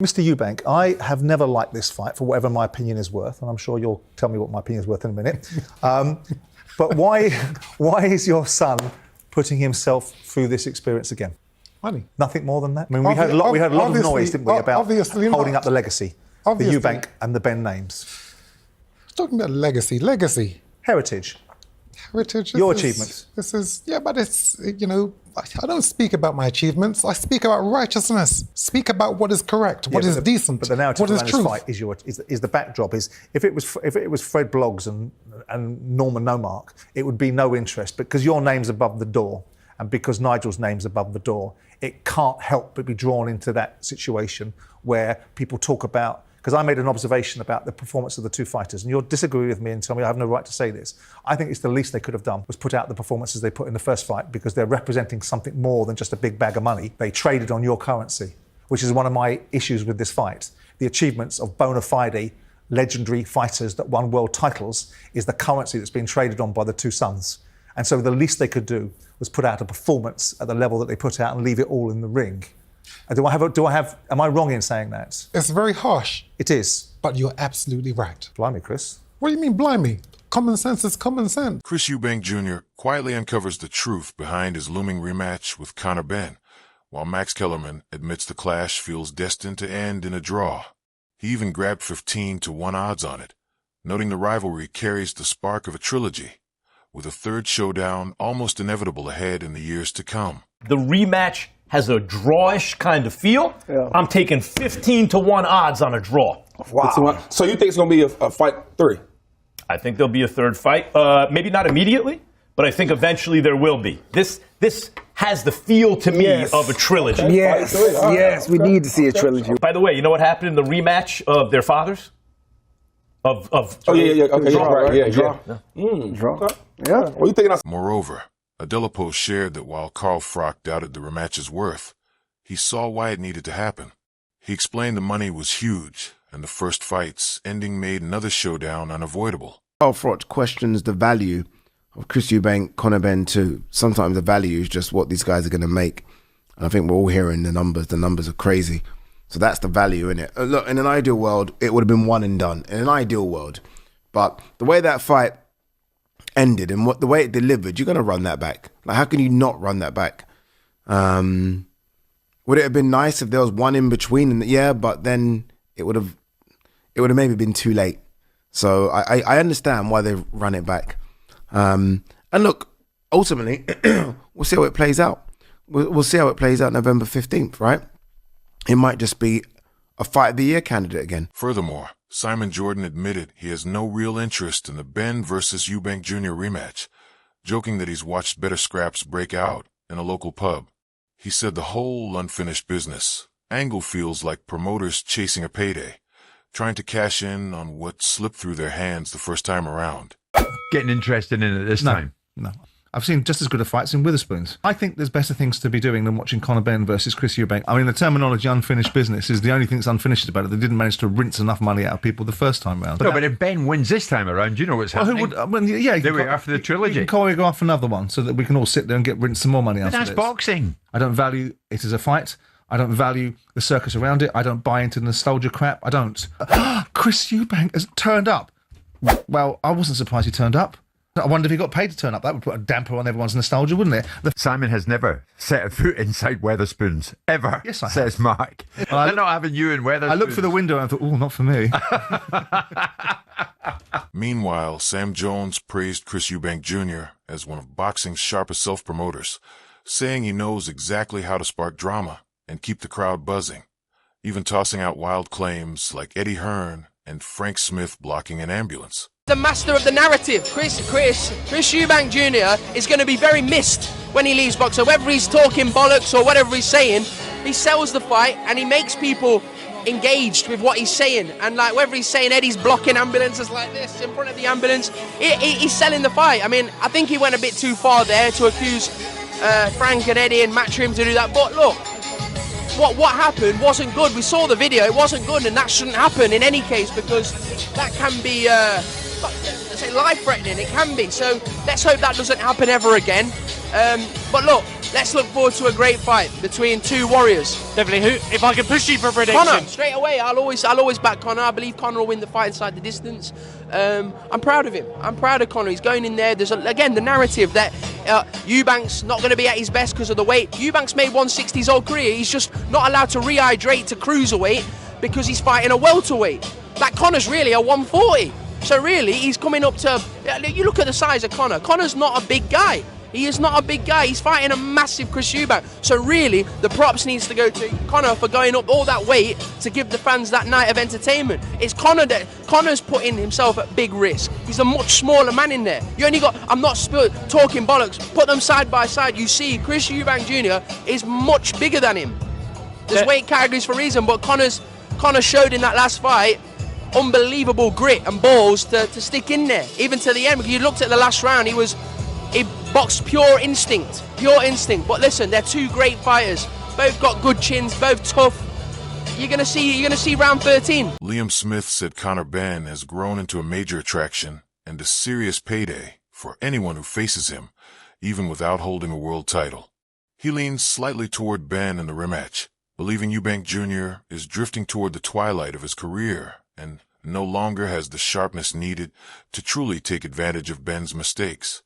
Mr. Eubank, I have never liked this fight for whatever my opinion is worth, and I'm sure you'll tell me what my opinion is worth in a minute. But why is your son putting himself through this experience again? Money. Nothing more than that? I mean, we heard a lot of noise, didn't we, about holding up the legacy, the Eubank and the Benn names. Talking about legacy. Heritage. Your achievements. But it's, you know, I don't speak about my achievements. I speak about righteousness. Speak about what is correct, what is decent, but the narrative what is around truth. this fight is the backdrop. Is if it was Fred Bloggs and Norman Nomark, it would be no interest, because your name's above the door, and because Nigel's name's above the door, it can't help but be drawn into that situation where people talk about. Because I made an observation about the performance of the two fighters, and you'll disagree with me and tell me I have no right to say this. I think it's the least they could have done was put out the performances they put in the first fight, because they're representing something more than just a big bag of money. They traded on your currency, which is one of my issues with this fight. The achievements of bona fide, legendary fighters that won world titles is the currency that's been traded on by the two sons. And so the least they could do was put out a performance at the level that they put out and leave it all in the ring. Am I wrong in saying that? It's very harsh. It is. But you're absolutely right. Blimey, Chris. What do you mean, blimey? Common sense is common sense. Chris Eubank Jr. quietly uncovers the truth behind his looming rematch with Conor Benn, while Max Kellerman admits the clash feels destined to end in a draw. He even grabbed 15-1 odds on it, noting the rivalry carries the spark of a trilogy, with a third showdown almost inevitable ahead in the years to come. The rematch has a drawish kind of feel. Yeah. I'm taking 15-1 odds on a draw. Wow. So you think it's going to be a fight 3? I think there'll be a third fight. Maybe not immediately, but I think eventually there will be. This has the feel to me of a trilogy. Okay. Yes, we need to see a trilogy. By the way, you know what happened in the rematch of their fathers? Okay, draw. Draw. Yeah. What you thinking? Moreover, Adelapo shared that while Carl Froch doubted the rematch's worth, he saw why it needed to happen. He explained the money was huge, and the first fight's ending made another showdown unavoidable. Carl Froch questions the value of Chris Eubank, Conor Benn too. Sometimes the value is just what these guys are going to make. And I think we're all hearing the numbers are crazy. So that's the value in it. Look, in an ideal world, it would have been one and done. In an ideal world. But the way that fight ended and the way it delivered, you're going to run that back. Like, how can you not run that back? Would it have been nice if there was one in between? Yeah, but then it would have maybe been too late. So I understand why they run it back. And look, ultimately, we'll see how it plays out. We'll see how it plays out November 15th, right? It might just be a fight of the year candidate again. Furthermore, Simon Jordan admitted he has no real interest in the Benn versus Eubank Jr. rematch, joking that he's watched better scraps break out in a local pub. He said the whole unfinished business angle feels like promoters chasing a payday, trying to cash in on what slipped through their hands the first time around. Getting interested in it this time? No. I've seen just as good a fights in Witherspoons. I think there's better things to be doing than watching Conor Benn versus Chris Eubank. I mean, the terminology unfinished business is the only thing that's unfinished about it. They didn't manage to rinse enough money out of people the first time round. But if Benn wins this time around, you know what's happening. There we are for the trilogy. You can choreograph another one so that we can all sit there and rinse some more money out of it. But that's boxing. I don't value it as a fight. I don't value the circus around it. I don't buy into the nostalgia crap. I don't. Chris Eubank has turned up. Well, I wasn't surprised he turned up. I wonder if he got paid to turn up. That would put a damper on everyone's nostalgia, wouldn't it? Simon has never set a foot inside Wetherspoons, ever, yes, I have. says Mark. Well, they're not having you in Wetherspoons. I looked through the window and I thought, oh, not for me. Meanwhile, Sam Jones praised Chris Eubank Jr. as one of boxing's sharpest self-promoters, saying he knows exactly how to spark drama and keep the crowd buzzing, even tossing out wild claims like Eddie Hearn and Frank Smith blocking an ambulance. The master of the narrative, Chris Eubank Jr. is going to be very missed when he leaves boxing. Whether he's talking bollocks or whatever he's saying, he sells the fight and he makes people engaged with what he's saying. And like whether he's saying Eddie's blocking ambulances like this in front of the ambulance, he's selling the fight. I mean, I think he went a bit too far there to accuse Frank and Eddie and Matchroom to do that. But look, what happened wasn't good. We saw the video, it wasn't good, and that shouldn't happen in any case, because that can be life-threatening. It can be. So let's hope that doesn't happen ever again. But look, let's look forward to a great fight between two warriors. Definitely. Who? If I can push you for a prediction, Conor, straight away. I'll always back Conor. I believe Conor will win the fight inside the distance. I'm proud of him. I'm proud of Conor. He's going in there. There's again the narrative that Eubank's not going to be at his best because of the weight. Eubank's made 160 his whole career. He's just not allowed to rehydrate to cruiserweight because he's fighting a welterweight. Like Conor's really a 140. So really, he's coming up to. You look at the size of Conor. Conor's not a big guy. He is not a big guy. He's fighting a massive Chris Eubank. So really, the props needs to go to Conor for going up all that weight to give the fans that night of entertainment. It's Conor that Conor's putting himself at big risk. He's a much smaller man in there. You only got. I'm not talking bollocks. Put them side by side. You see, Chris Eubank Jr. is much bigger than him. There's weight categories for a reason, but Conor showed in that last fight unbelievable grit and balls to stick in there, even to the end. Because you looked at the last round, he boxed pure instinct. But listen, they're two great fighters. Both got good chins, both tough. You're gonna see round 13. Liam Smith said Conor Benn has grown into a major attraction and a serious payday for anyone who faces him, even without holding a world title. He leans slightly toward Benn in the rematch, believing Eubank Jr. is drifting toward the twilight of his career and no longer has the sharpness needed to truly take advantage of Benn's mistakes.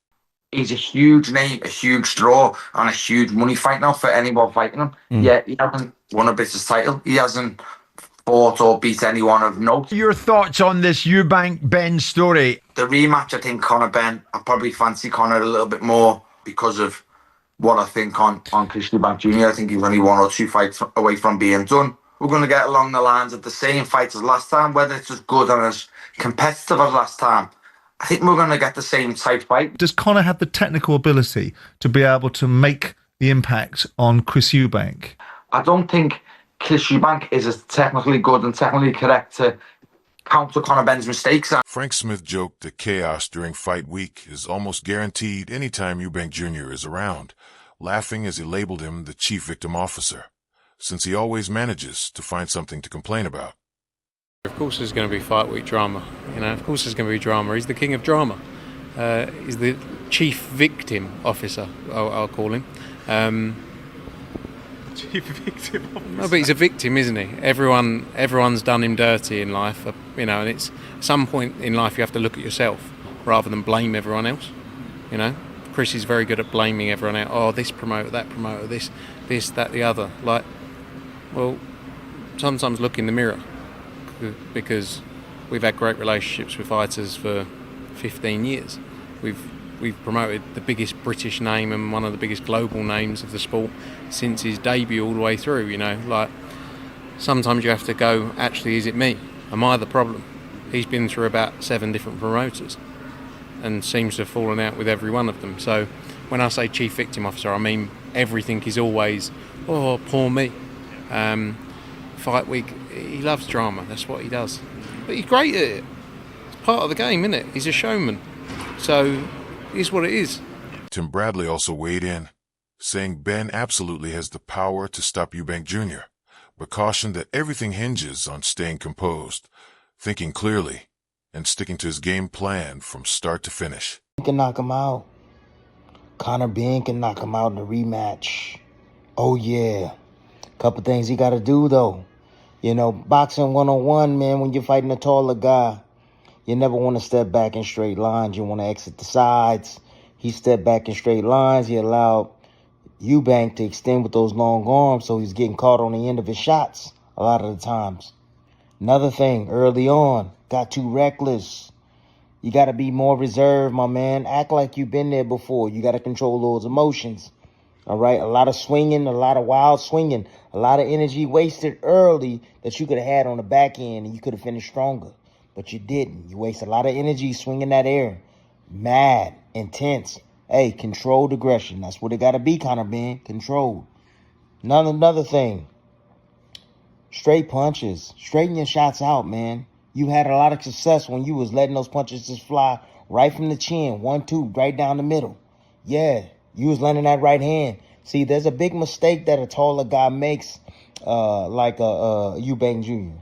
He's a huge name, a huge draw, and a huge money fight now for anyone fighting him. Yeah, he hasn't won a business title. He hasn't fought or beat anyone of note. Your thoughts on this Eubank Benn story? The rematch, I think Conor Benn, I probably fancy Conor a little bit more because of what I think on Chris Eubank Jr. I think he's only 1 or 2 fights away from being done. We're going to get along the lines of the same fight as last time, whether it's as good and as competitive as last time. I think we're going to get the same type fight. Does Conor have the technical ability to be able to make the impact on Chris Eubank? I don't think Chris Eubank is as technically good and technically correct to counter Conor Benn's mistakes. Frank Smith joked that chaos during fight week is almost guaranteed anytime Eubank Jr. is around, laughing as he labeled him the chief victim officer, since he always manages to find something to complain about. Of course there's going to be fight week drama. Of course there's going to be drama. He's the king of drama. He's the chief victim officer, I'll call him. Chief victim officer. No, but he's a victim, isn't he? Everyone's done him dirty in life, and it's at some point in life you have to look at yourself rather than blame everyone else. Chris is very good at blaming everyone else. Oh, this promoter, that promoter, this, that, the other. Well, sometimes look in the mirror, because we've had great relationships with fighters for 15 years. We've promoted the biggest British name and one of the biggest global names of the sport since his debut all the way through. Sometimes you have to go, actually, is it me? Am I the problem? He's been through about 7 different promoters and seems to have fallen out with every one of them. So when I say chief victim officer, I mean everything is always, oh, poor me. Fight week, he loves drama. That's what he does. But he's great at it. It's part of the game, isn't it? He's a showman. So it's what it is. Tim Bradley also weighed in, saying Benn absolutely has the power to stop Eubank Jr., but cautioned that everything hinges on staying composed, thinking clearly, and sticking to his game plan from start to finish. He can knock him out. Conor Benn can knock him out in the rematch. Oh, yeah. Couple things he got to do, though. Boxing one-on-one, man, when you're fighting a taller guy, you never want to step back in straight lines. You want to exit the sides. He stepped back in straight lines. He allowed Eubank to extend with those long arms, so he's getting caught on the end of his shots a lot of the times. Another thing, early on, got too reckless. You got to be more reserved, my man. Act like you've been there before. You got to control those emotions. All right, a lot of swinging, a lot of wild swinging, a lot of energy wasted early that you could have had on the back end and you could have finished stronger. But you didn't. You wasted a lot of energy swinging that air. Mad, intense. Hey, controlled aggression. That's what it got to be, Conor Benn. Controlled. Another thing. Straight punches. Straighten your shots out, man. You had a lot of success when you was letting those punches just fly right from the chin. 1-2, right down the middle. Yeah. You was landing that right hand. See, there's a big mistake that a taller guy makes, like Eubank Jr.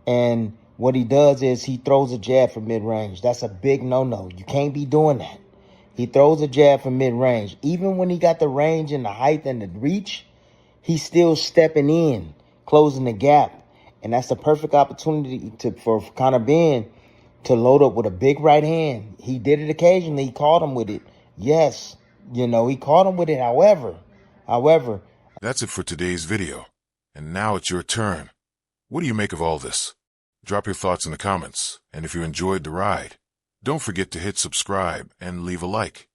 And what he does is he throws a jab from mid-range. That's a big no-no. You can't be doing that. He throws a jab from mid-range. Even when he got the range and the height and the reach, he's still stepping in, closing the gap. And that's the perfect opportunity for Conor Benn to load up with a big right hand. He did it occasionally. He caught him with it. Yes, he caught him with it. However. That's it for today's video. And now it's your turn. What do you make of all this? Drop your thoughts in the comments. And if you enjoyed the ride, don't forget to hit subscribe and leave a like.